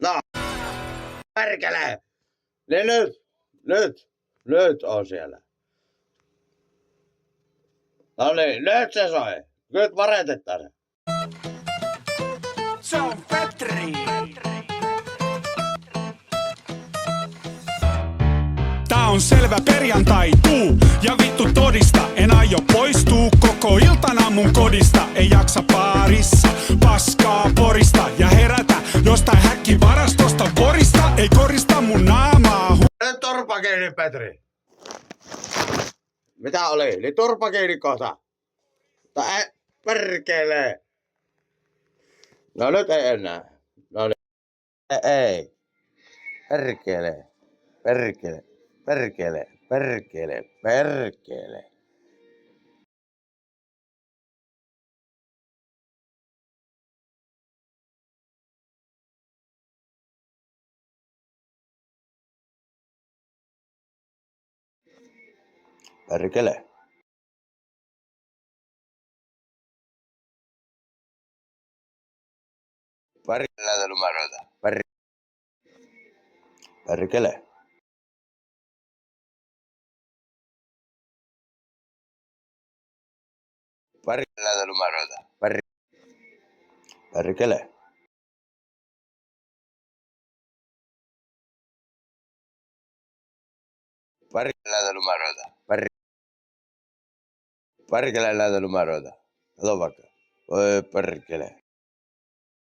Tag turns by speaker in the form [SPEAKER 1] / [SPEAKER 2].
[SPEAKER 1] No, perkele! Niin nyt on siellä. No niin, nyt se soi. Nyt varetetaan se.
[SPEAKER 2] Se on Petri! Tää on selvä perjantai, tuu ja vittu todista. En aio poistuu koko iltana mun kodista. Ei jaksa paarissa, paskaa porista ja herätä jostain häkkivarastosta porista. Ei korista mun naamaa.
[SPEAKER 1] Nyt turpa kiinni, Petri. Mitä oli? Niin turpa kiinni kohta. Tai perkele. No nyt ei enää. No niin. Ei. Perkele. Perkele. Perkele. Perkele. Perkele. Perkele. Perkele numeroita. Perkele. Perkele numeroita. Perkele. Perkele numeroita. Perkele näitä numeroita. Kato vaikka. Oi perkele.